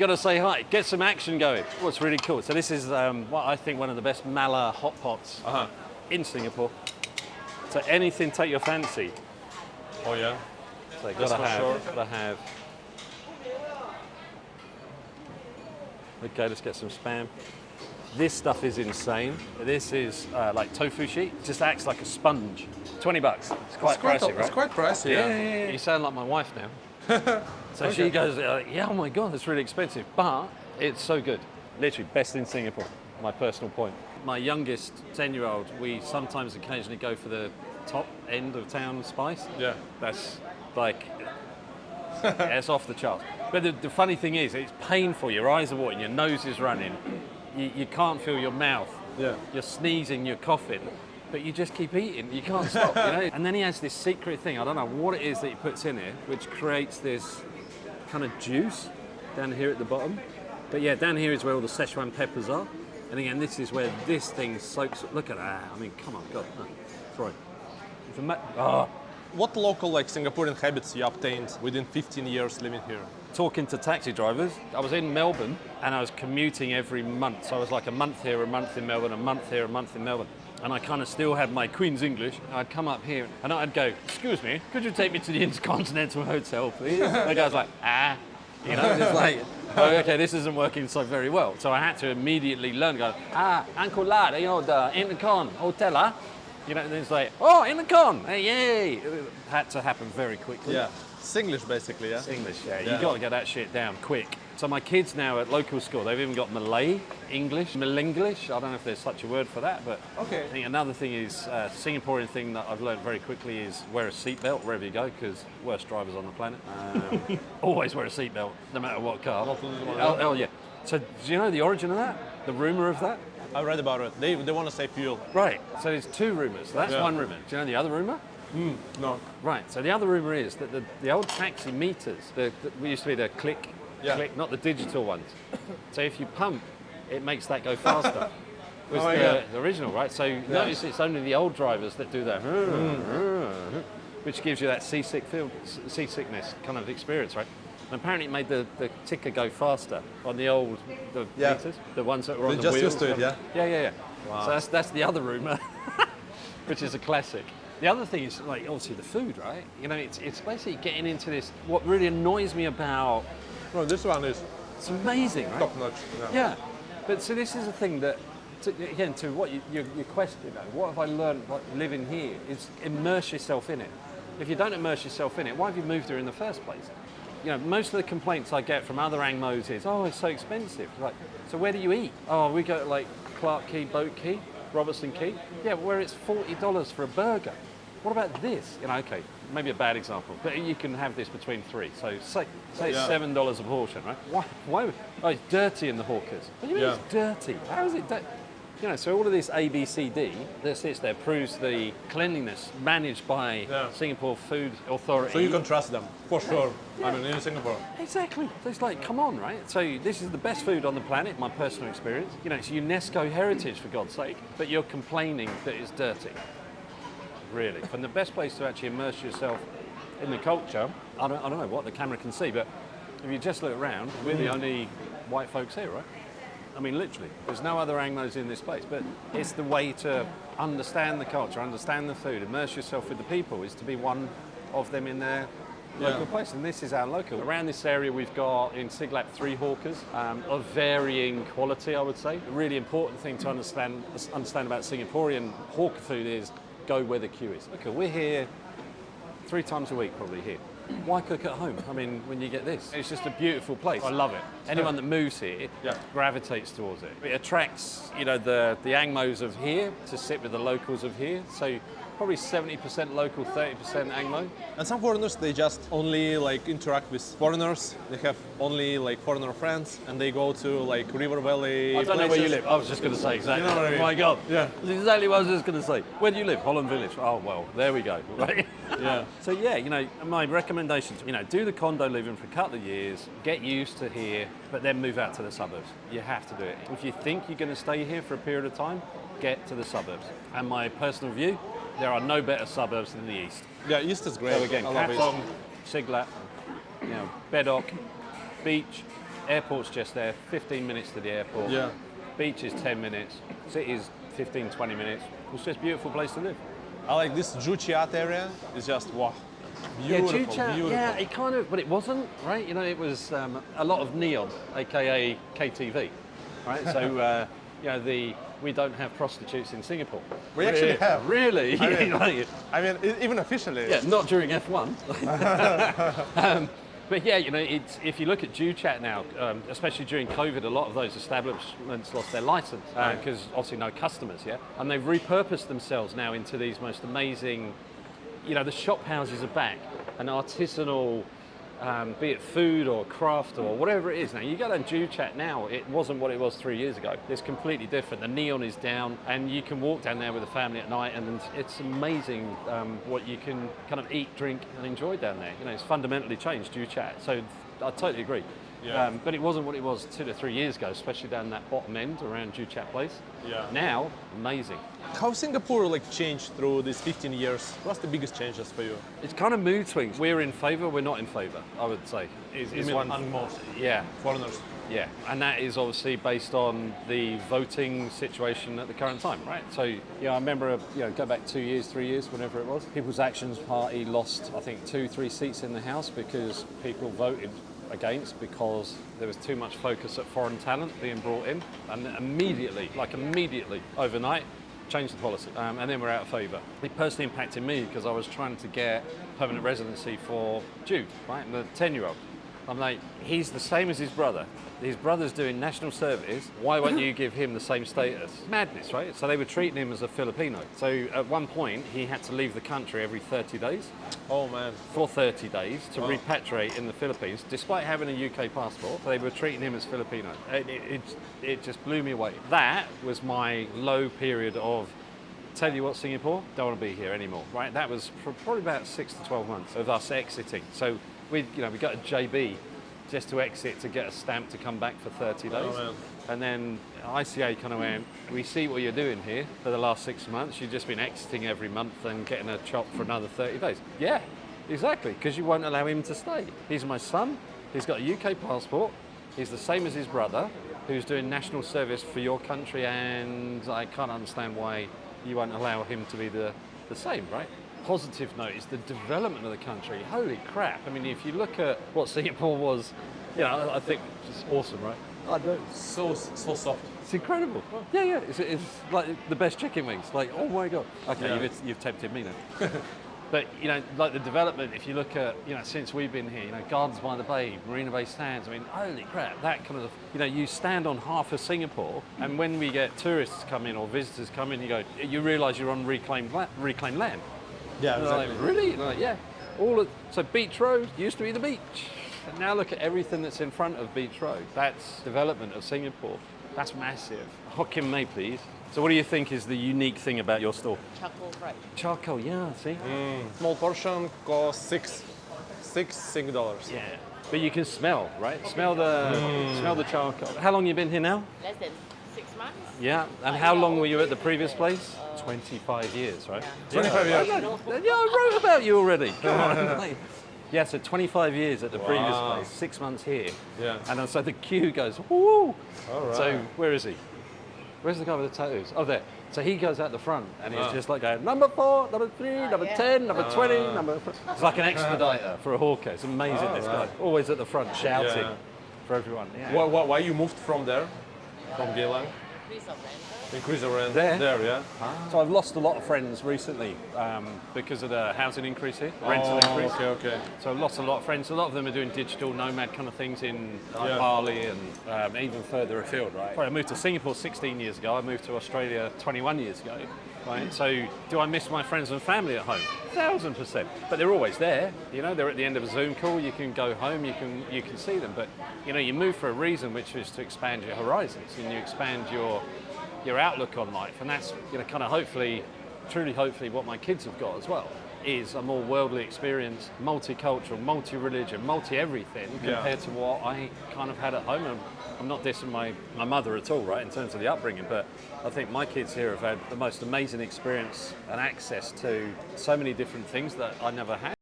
got to say hi. Get some action going. What's really cool. So this is what I think one of the best mala hot pots in Singapore. So anything take your fancy. Oh yeah. So gotta have. Okay, let's get some spam. This stuff is insane. This is like tofu sheet. It just acts like a sponge. $20. It's quite pricey, right? It's quite pricey, yeah. You sound like my wife now. So she goes, yeah, oh my God, that's really expensive. But it's so good. Literally best in Singapore, my personal point. My youngest 10-year-old, we sometimes occasionally go for the top end of town spice. Yeah. That's like, it's off the charts. But the funny thing is, it's painful. Your eyes are watering, your nose is running. You can't feel your mouth. Yeah. You're sneezing, you're coughing, but you just keep eating. You can't stop, you know? And then he has this secret thing, I don't know what it is that he puts in here, which creates this kind of juice down here at the bottom. But yeah, down here is where all the Szechuan peppers are. And again, this is where this thing soaks. Look at that. I mean, come on, God. No. Sorry. What local Singaporean habits you obtained within 15 years living here? Talking to taxi drivers. I was in Melbourne and I was commuting every month. So I was like a month here, a month in Melbourne, a month here, a month in Melbourne. And I kind of still had my Queen's English. I'd come up here and I'd go, excuse me, could you take me to the Intercontinental Hotel, please? And the guy's like, you know, it's like, oh, okay, this isn't working so very well. So I had to immediately learn, go, Uncle Lad, you know, the Intercon Hotel, You know, and it's like, oh, Intercon, hey, yay. It had to happen very quickly. Yeah, Singlish basically, yeah? Singlish, yeah. You got to get that shit down quick. So my kids now at local school, they've even got Malay, English, Malenglish. I don't know if there's such a word for that, but okay. I think another thing is, Singaporean thing that I've learned very quickly is wear a seatbelt wherever you go, because worst drivers on the planet. Always wear a seatbelt, no matter what car. Oh, yeah. So do you know the origin of that? The rumour of that? I read about it. They want to save fuel. Right. So there's two rumours. So that's one rumour. Do you know the other rumour? No. Right. So the other rumour is that the old taxi meters, we used to be the click, not the digital ones. So if you pump, it makes that go faster. Was the original, right? So notice it's only the old drivers that do that, which gives you that seasickness kind of experience, right? And apparently it made the ticker go faster on the old meters, the ones that were on the wheels. Just used to it, Yeah. Wow. So that's the other rumour, which is a classic. The other thing is, like, obviously the food, right? You know, it's basically getting into this. What really annoys me about... No, this one is... It's amazing, right? Top notch. Yeah. But so this is the thing that, again, to what your question, what have I learned living here, is immerse yourself in it. If you don't immerse yourself in it, why have you moved here in the first place? You know, most of the complaints I get from other Angmohs is, oh, it's so expensive. Like, so where do you eat? Oh, we go to like Clark Quay, Boat Quay, Robertson Quay. Yeah, where it's $40 for a burger. What about this? You know, okay, maybe a bad example, but you can have this between three. So say it's $7 a portion, right? Why? Oh, it's dirty in the hawkers. What do you mean it's dirty? How is it dirty? You know, so all of this ABCD that sits there proves the cleanliness managed by Singapore Food Authority. So you can trust them, for sure. I mean, in Singapore. Exactly. So it's like, come on, right? So this is the best food on the planet, my personal experience. You know, it's UNESCO heritage, for God's sake, but you're complaining that it's dirty. Really. And the best place to actually immerse yourself in the culture, I don't know what the camera can see, but if you just look around, we're the only white folks here, right? I mean, literally, there's no other Angmohs in this place, but it's the way to understand the culture, understand the food, immerse yourself with the people, is to be one of them in their local place. And this is our local. Around this area, we've got in Siglap 3 hawkers of varying quality, I would say. A really important thing to understand about Singaporean hawker food is go where the queue is. Okay, we're here 3 times a week, probably here. Why cook at home? I mean, when you get this, it's just a beautiful place. I love it. Anyone that moves here gravitates towards it. It attracts, you know, the Angmohs of here to sit with the locals of here. So probably 70% local, 30% Angmoh. And some foreigners, they just only like interact with foreigners. They have only like foreigner friends, and they go to like River Valley. I don't know where you live. I was just going to say exactly. You know what I mean? Oh my God. Yeah. That's exactly what I was just going to say. Where do you live? Holland Village. Oh well, there we go. Right. Yeah. So yeah, you know, my recommendations, you know, do the condo living for a couple of years, get used to here, but then move out to the suburbs. You have to do it. If you think you're going to stay here for a period of time, get to the suburbs. And my personal view, there are no better suburbs than the east. Yeah, east is great. So again, Katong, Siglap, you know, Bedok, beach, Airport's just there, 15 minutes to the airport. Yeah. Beach is 10 minutes. City's 15, 20 minutes. It's just a beautiful place to live. I like this Juchiat area. It's just wow, beautiful, beautiful. Yeah, it kind of, but it wasn't, right? You know, it was a lot of neon, aka KTV, right? So, you know, we don't have prostitutes in Singapore. We actually have. Really? I mean, even officially. Yeah, not during F1. But yeah, you know, if you look at Juchat now, especially during COVID, a lot of those establishments lost their license because obviously no customers, yeah? And they've repurposed themselves now into these most amazing, you know, the shop houses are back, an artisanal, be it food or craft or whatever it is. Now, you go down Juchat now, it wasn't what it was 3 years ago. It's completely different. The neon is down and you can walk down there with the family at night and it's amazing what you can kind of eat, drink and enjoy down there. You know, it's fundamentally changed, Juchat. So I totally agree. Yeah. But it wasn't what it was 2 to 3 years ago, especially down that bottom end around Juchat Place. Yeah. Now, amazing. How Singapore like changed through these 15 years? What's the biggest changes for you? It's kind of mood swings. We're in favour, we're not in favour, I would say. You mean Angmoh? Yeah. Foreigners? Yeah, and that is obviously based on the voting situation at the current time, right? So, I remember, go back 2 years, 3 years, whenever it was. People's Actions Party lost, I think, 2-3 seats in the House because people voted against because there was too much focus at foreign talent being brought in, and immediately, overnight, changed the policy, and then we're out of favour. It personally impacted me because I was trying to get permanent residency for Jude, right, the 10-year-old. I'm like, he's the same as his brother. His brother's doing national service. Why won't you give him the same status? Madness, right? So they were treating him as a Filipino. So at one point, he had to leave the country every 30 days. Oh, man. For 30 days to repatriate in the Philippines, despite having a UK passport. They were treating him as Filipino. It just blew me away. That was my low period of, tell you what, Singapore, don't want to be here anymore, right? That was probably about 6 to 12 months of us exiting. So we got a JB just to exit to get a stamp to come back for 30 days. Oh, and then ICA kind of went, we see what you're doing here for the last 6 months. You've just been exiting every month and getting a chop for another 30 days. Yeah, exactly, because you won't allow him to stay. He's my son, he's got a UK passport, he's the same as his brother, who's doing national service for your country, and I can't understand why you won't allow him to be the same, right? Positive note is the development of the country. Holy crap. I mean, if you look at what Singapore was, I think it's awesome, right? I know. So soft. It's incredible. Yeah. It's like the best chicken wings. Like, oh my God. Okay, Yeah. you've tempted me now. But, like the development, if you look at, since we've been here, Gardens by the Bay, Marina Bay Sands, I mean, holy crap, that kind of, you stand on half of Singapore, and when we get tourists come in or visitors come in, you realise you're on reclaimed land. Yeah, Like, exactly. really? Like, yeah. So Beach Road used to be the beach. And now look at everything that's in front of Beach Road. That's development of Singapore. That's massive. Hokkien Mee, please. So what do you think is the unique thing about your store? Charcoal fried. Charcoal, yeah, see? Small portion costs $6. Yeah. But you can smell, right? Smell the charcoal. How long you been here now? Less than 6 months. Yeah. And how long were you at the previous place? 25 years, right? 25 years. Yeah, I wrote about you already. Come on. Yeah, so 25 years at the previous place, 6 months here. Yeah. And then, so the queue goes, woo! All right. So where is he? Where's the guy with the tattoos? Oh, there. So he goes out the front and he's just like going, number 4, number 3, number 10, number 20, number... It's like an expediter for a hawker. It's amazing, this guy. Always at the front shouting for everyone. Yeah. Why you moved from there? From Geylang? Increase of rental. Increase the rent There? there, yeah? So I've lost a lot of friends recently because of the housing increase here, rental increase. Okay. So I've lost a lot of friends. A lot of them are doing digital nomad kind of things in Yeah. Bali and even further afield, right? I moved to Singapore 16 years ago. I moved to Australia 21 years ago, right? So do I miss my friends and family at home? 1000%. But they're always there. They're at the end of a Zoom call. You can go home. You can see them. But you move for a reason, which is to expand your horizons and you expand your outlook on life, and that's kind of hopefully what my kids have got as well, is a more worldly experience, multicultural, multi-religion, multi-everything compared to what I kind of had at home. And I'm not dissing my mother at all, right, in terms of the upbringing, but I think my kids here have had the most amazing experience and access to so many different things that I never had.